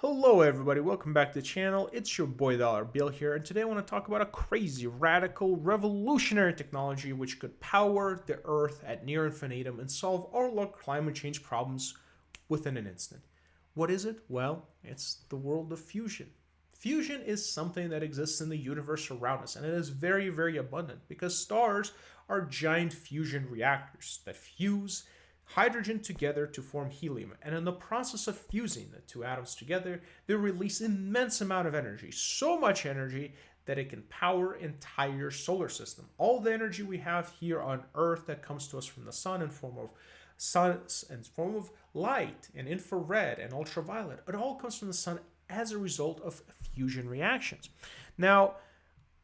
Hello everybody, welcome back to the channel. It's your boy Dollar Bill here, and today I want to talk about a crazy, radical, revolutionary technology which could power the Earth at near infinitum and solve all our climate change problems within an instant. What is it? Well, it's the world of fusion. Fusion is something that exists in the universe around us, and it is very, very abundant because stars are giant fusion reactors that fuse hydrogen together to form helium, and in the process of fusing the two atoms together, they release immense amount of energy, so much energy that it can power entire solar system. All the energy we have here on Earth that comes to us from the sun in form of light and infrared and ultraviolet, it all comes from the sun as a result of fusion reactions. Now,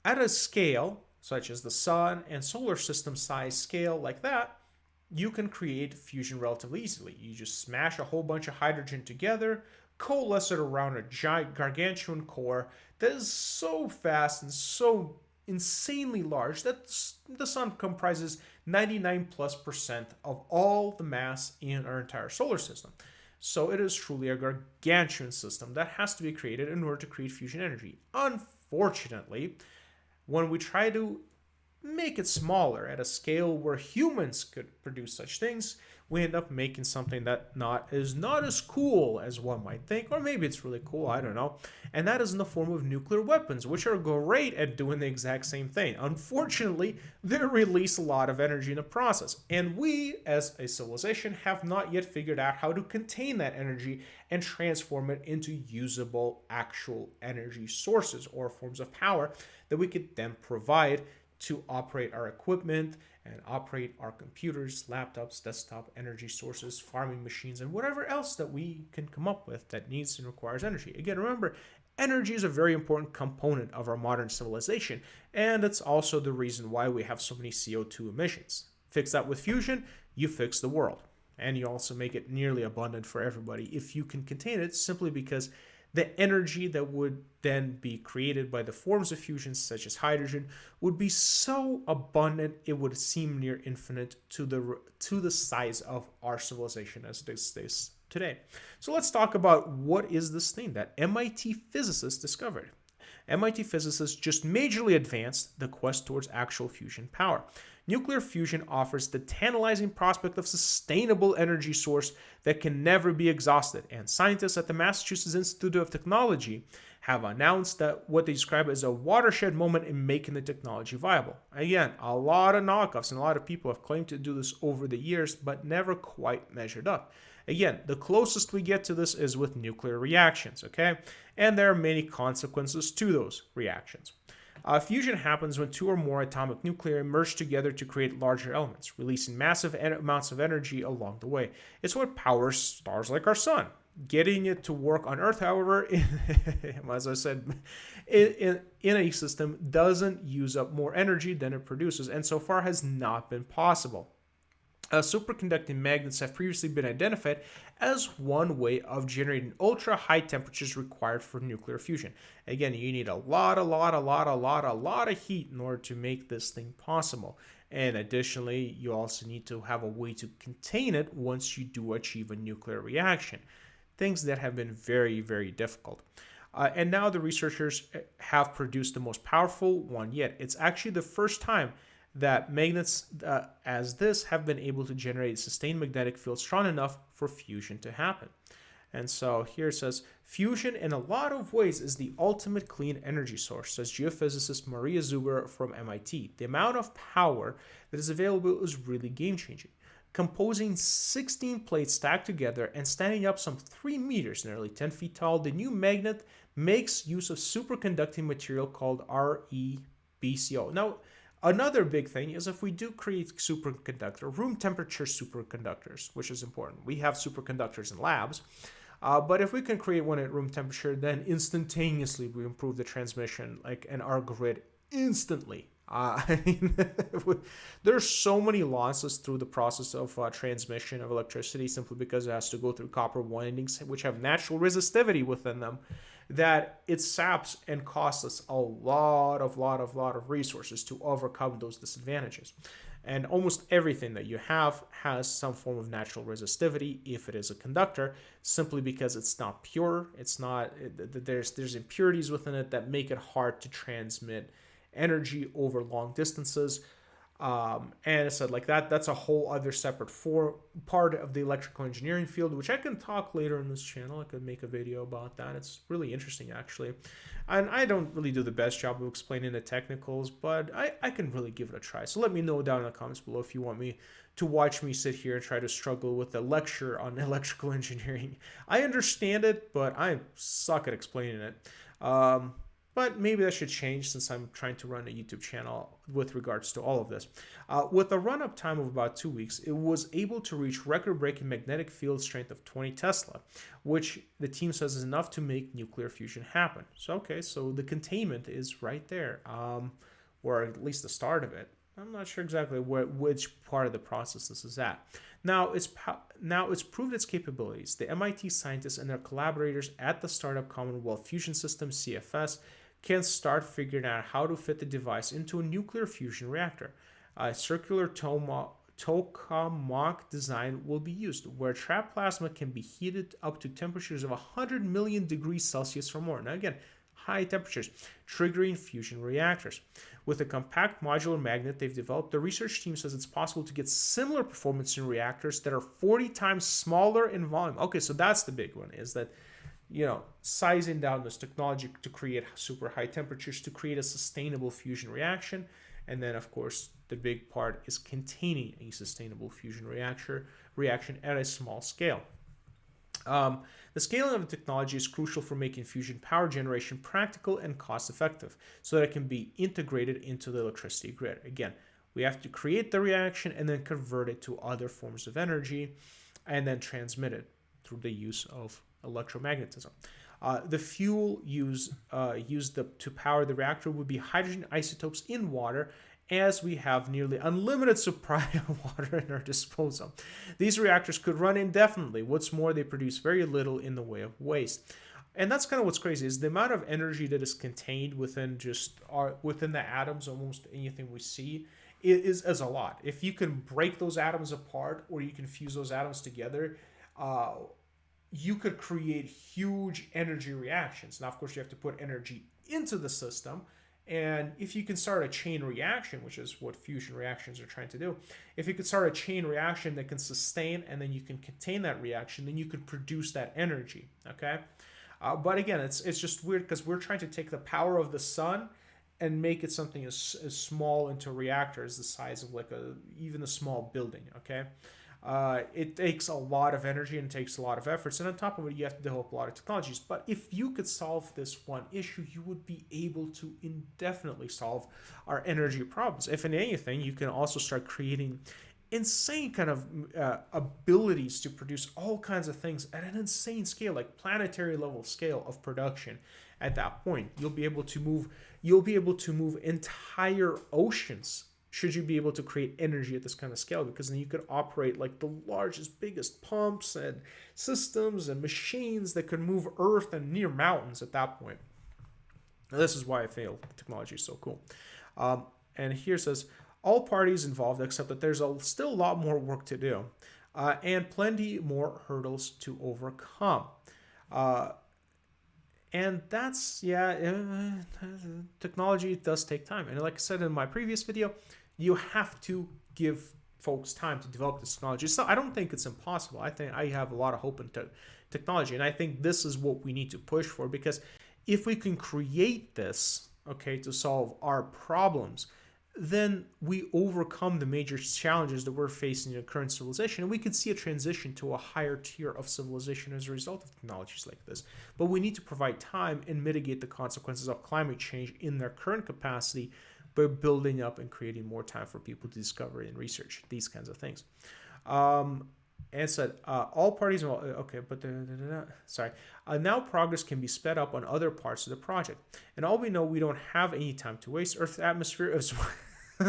at a scale such as the sun and solar system size scale like that, you can create fusion relatively easily. You just smash a whole bunch of hydrogen together, coalesce it around a giant gargantuan core that is so fast and so insanely large that the sun comprises 99+% of all the mass in our entire solar system. So it is truly a gargantuan system that has to be created in order to create fusion energy. Unfortunately, when we try to make it smaller at a scale where humans could produce such things, we end up making something that is not as cool as one might think, or maybe it's really cool, I don't know. And that is in the form of nuclear weapons, which are great at doing the exact same thing. Unfortunately, they release a lot of energy in the process, and we as a civilization have not yet figured out how to contain that energy and transform it into usable actual energy sources or forms of power that we could then provide to operate our equipment and operate our computers, laptops, desktop, energy sources, farming machines, and whatever else that we can come up with that needs and requires energy. Again, remember, energy is a very important component of our modern civilization, and it's also the reason why we have so many CO2 emissions. Fix that with fusion, you fix the world. And you also make it nearly abundant for everybody if you can contain it, simply because the energy that would then be created by the forms of fusion, such as hydrogen, would be so abundant it would seem near infinite to the size of our civilization as it is today. So let's talk about what is this thing that MIT physicists discovered. MIT physicists just majorly advanced the quest towards actual fusion power. Nuclear fusion offers the tantalizing prospect of sustainable energy source that can never be exhausted, and scientists at the Massachusetts Institute of Technology have announced that what they describe as a watershed moment in making the technology viable. Again, a lot of knockoffs and a lot of people have claimed to do this over the years, but never quite measured up. Again, the closest we get to this is with nuclear reactions, okay? And there are many consequences to those reactions. Fusion happens when two or more atomic nuclei merge together to create larger elements, releasing massive amounts of energy along the way. It's what powers stars like our sun. Getting it to work on Earth, however, as I said, in a system doesn't use up more energy than it produces, and so far has not been possible. Superconducting magnets have previously been identified as one way of generating ultra high temperatures required for nuclear fusion. Again, you need a lot of heat in order to make this thing possible. And additionally, you also need to have a way to contain it once you do achieve a nuclear reaction. Things that have been very, very difficult. And now the researchers have produced the most powerful one yet. It's actually the first time that magnets as this have been able to generate sustained magnetic field strong enough for fusion to happen. And so here it says, fusion in a lot of ways is the ultimate clean energy source, says geophysicist Maria Zuber from MIT. The amount of power that is available is really game-changing. Composing 16 plates stacked together and standing up some 3 meters, nearly 10 feet tall, the new magnet makes use of superconducting material called REBCO. Now, another big thing is if we do create superconductor, room temperature superconductors, which is important. We have superconductors in labs, but if we can create one at room temperature, then instantaneously we improve the transmission, like in our grid, instantly. There's so many losses through the process of transmission of electricity simply because it has to go through copper windings, which have natural resistivity within them, that it saps and costs us a lot of resources to overcome those disadvantages. And almost everything that you have has some form of natural resistivity if it is a conductor, simply because it's not pure. It's not, there's impurities within it that make it hard to transmit energy over long distances. And it said like that's a whole other separate part of the electrical engineering field, which I can talk later in this channel. I could make a video about that. It's really interesting, actually. And I don't really do the best job of explaining the technicals, but I can really give it a try. So let me know down in the comments below if you want me to watch me sit here and try to struggle with a lecture on electrical engineering. I understand it, but I suck at explaining it. But maybe that should change since I'm trying to run a YouTube channel with regards to all of this. With a run-up time of about 2 weeks, it was able to reach record-breaking magnetic field strength of 20 Tesla, which the team says is enough to make nuclear fusion happen. So, okay, so the containment is right there, or at least the start of it. I'm not sure exactly which part of the process this is at. Now it's proved its capabilities. The MIT scientists and their collaborators at the startup Commonwealth Fusion Systems, CFS, can start figuring out how to fit the device into a nuclear fusion reactor. A circular tokamak design will be used, where trapped plasma can be heated up to temperatures of 100 million degrees Celsius or more. Now again, high temperatures, triggering fusion reactors. With a compact modular magnet they've developed, the research team says it's possible to get similar performance in reactors that are 40 times smaller in volume. Okay, so that's the big one, is that, sizing down this technology to create super high temperatures to create a sustainable fusion reaction. And then, of course, the big part is containing a sustainable fusion reaction at a small scale. The scaling of the technology is crucial for making fusion power generation practical and cost-effective so that it can be integrated into the electricity grid. Again, we have to create the reaction and then convert it to other forms of energy and then transmit it through the use of electromagnetism. The fuel used to power the reactor would be hydrogen isotopes in water, as we have nearly unlimited supply of water at our disposal. These reactors could run indefinitely. What's more, they produce very little in the way of waste. And that's kind of what's crazy, is the amount of energy that is contained within within the atoms. Almost anything we see is a lot. If you can break those atoms apart, or you can fuse those atoms together, you could create huge energy reactions. Now, of course, you have to put energy into the system. And if you can start a chain reaction, which is what fusion reactions are trying to do, if you could start a chain reaction that can sustain and then you can contain that reaction, then you could produce that energy, okay? But again, it's just weird because we're trying to take the power of the sun and make it something as small into a reactor as the size of like even a small building, okay? It takes a lot of energy and takes a lot of efforts, and on top of it, you have to develop a lot of technologies. But if you could solve this one issue, you would be able to indefinitely solve our energy problems. If in anything, you can also start creating insane kind of abilities to produce all kinds of things at an insane scale, like planetary level scale of production. At that point, you'll be able to move entire oceans, should you be able to create energy at this kind of scale, because then you could operate like the largest, biggest pumps and systems and machines that could move earth and near mountains at that point. Now, this is why I feel the technology is so cool. And here it says, all parties involved accept that there's still a lot more work to do and plenty more hurdles to overcome. And that's, technology does take time. And like I said in my previous video, you have to give folks time to develop this technology. So I don't think it's impossible. I think I have a lot of hope in technology. And I think this is what we need to push for, because if we can create this, okay, to solve our problems, then we overcome the major challenges that we're facing in the current civilization, and we could see a transition to a higher tier of civilization as a result of technologies like this. But we need to provide time and mitigate the consequences of climate change in their current capacity by building up and creating more time for people to discover and research these kinds of things. And said, all parties, okay, but now progress can be sped up on other parts of the project. And all we know, we don't have any time to waste. Earth's atmosphere is,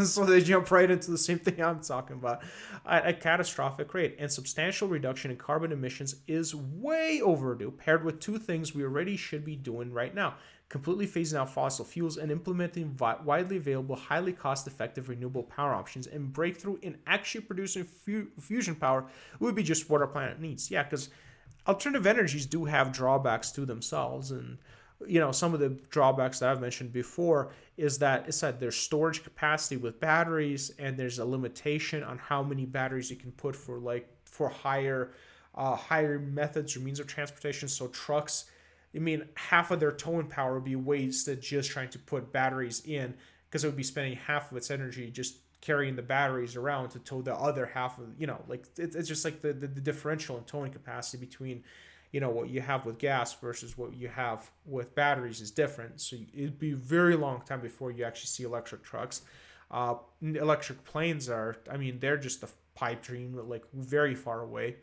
So they jump right into the same thing I'm talking about at a catastrophic rate. And substantial reduction in carbon emissions is way overdue, paired with two things we already should be doing right now: completely phasing out fossil fuels and implementing widely available, highly cost effective renewable power options. And breakthrough in actually producing fusion power would be just what our planet needs. Yeah, because alternative energies do have drawbacks to themselves. And some of the drawbacks that I've mentioned before is that it's that there's storage capacity with batteries, and there's a limitation on how many batteries you can put for higher methods or means of transportation. So trucks, I mean, half of their towing power would be wasted just trying to put batteries in, because it would be spending half of its energy just carrying the batteries around to tow the other half of, like it's just like the differential in towing capacity between what you have with gas versus what you have with batteries is different. So it'd be a very long time before you actually see electric trucks. Electric planes they're just a pipe dream, like very far away.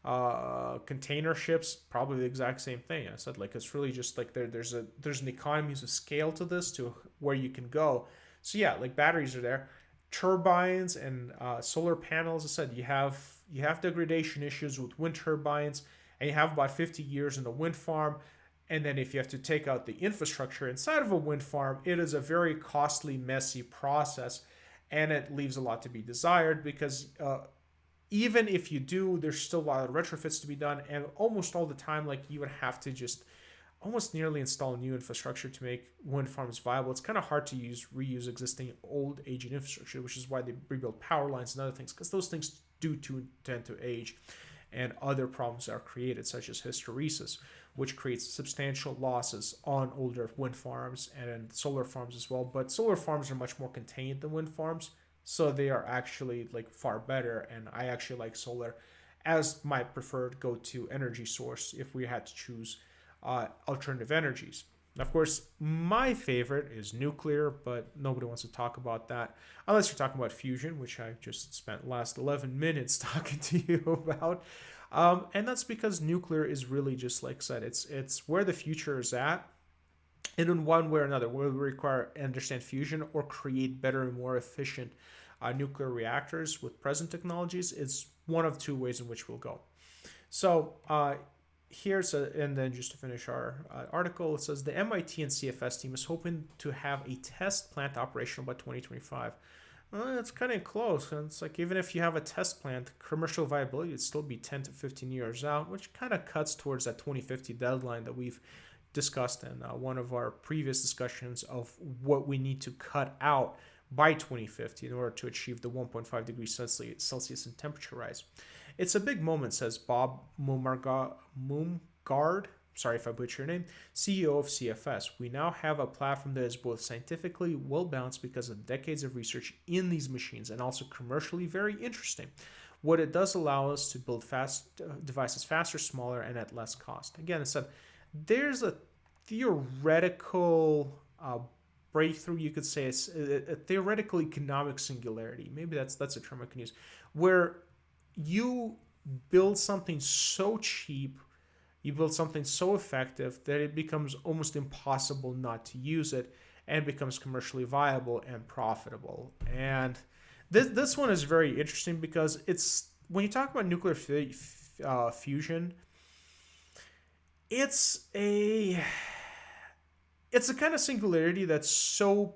Container ships, probably the exact same thing. I said, like, it's really just like there's an economies of scale to this, to where you can go. So yeah, like batteries are there, turbines and solar panels. I said you have degradation issues with wind turbines, and you have about 50 years in the wind farm. And then if you have to take out the infrastructure inside of a wind farm, it is a very costly, messy process, and it leaves a lot to be desired, because even if you do, there's still a lot of retrofits to be done, and almost all the time, like, you would have to just almost nearly install new infrastructure to make wind farms viable. It's kind of hard to reuse existing old aging infrastructure, which is why they rebuild power lines and other things, because those things do tend to age, and other problems are created, such as hysteresis, which creates substantial losses on older wind farms and solar farms as well. But solar farms are much more contained than wind farms, so they are actually like far better. And I actually like solar as my preferred go-to energy source if we had to choose alternative energies. Of course, my favorite is nuclear, but nobody wants to talk about that unless you're talking about fusion, which I just spent the last 11 minutes talking to you about. And that's because nuclear is really, just like I said, it's where the future is at. And in one way or another, will we require understand fusion or create better and more efficient nuclear reactors with present technologies? It's one of two ways in which we'll go. So and then just to finish our article, it says the MIT and CFS team is hoping to have a test plant operational by 2025. Well, it's kind of close. And it's like, even if you have a test plant, commercial viability would still be 10 to 15 years out, which kind of cuts towards that 2050 deadline that we've discussed in one of our previous discussions of what we need to cut out by 2050 in order to achieve the 1.5 degrees Celsius in temperature rise. It's a big moment, says Bob Mumgaard, sorry if I butcher your name, CEO of CFS. We now have a platform that is both scientifically well balanced because of decades of research in these machines, and also commercially very interesting. What it does allow us to build devices faster, smaller, and at less cost. Again, it said there's a theoretical breakthrough, you could say, it's a theoretical economic singularity. Maybe that's a term I can use, where you build something so cheap, you build something so effective that it becomes almost impossible not to use it, and becomes commercially viable and profitable. And this one is very interesting, because it's, when you talk about nuclear fusion, it's a kind of singularity that's so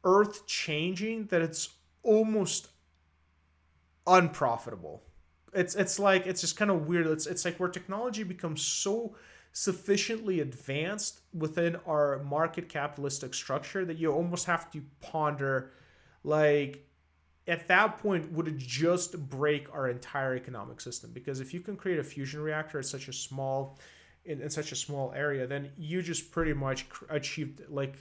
earth changing that it's almost unprofitable. It's just kind of weird. It's like where technology becomes so sufficiently advanced within our market capitalistic structure that you almost have to ponder, like, at that point, would it just break our entire economic system? Because if you can create a fusion reactor at such a small in such a small area, then you just pretty much achieved like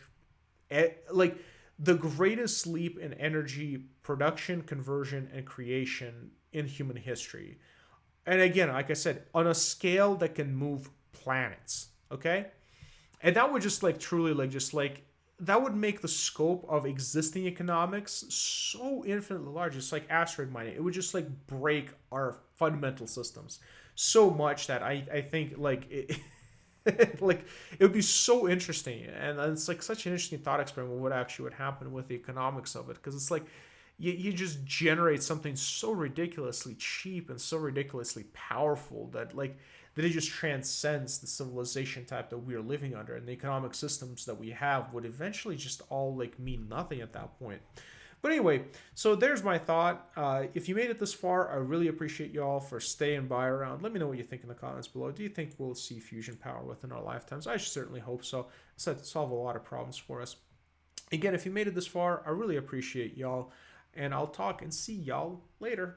the greatest leap in energy production, conversion, and creation in human history. And again, like I said, on a scale that can move planets. Okay, and that would just like truly that would make the scope of existing economics so infinitely large. It's like asteroid mining. It would just like break our fundamental systems so much that I think like Like, it would be so interesting, and it's like such an interesting thought experiment what actually would happen with the economics of it, because it's like you just generate something so ridiculously cheap and so ridiculously powerful that that it just transcends the civilization type that we're living under, and the economic systems that we have would eventually just all like mean nothing at that point. But anyway, so there's my thought. If you made it this far, I really appreciate y'all for staying by around. Let me know what you think in the comments below. Do you think we'll see fusion power within our lifetimes? I certainly hope so. It's to solve a lot of problems for us. Again, if you made it this far, I really appreciate y'all. And I'll talk and see y'all later.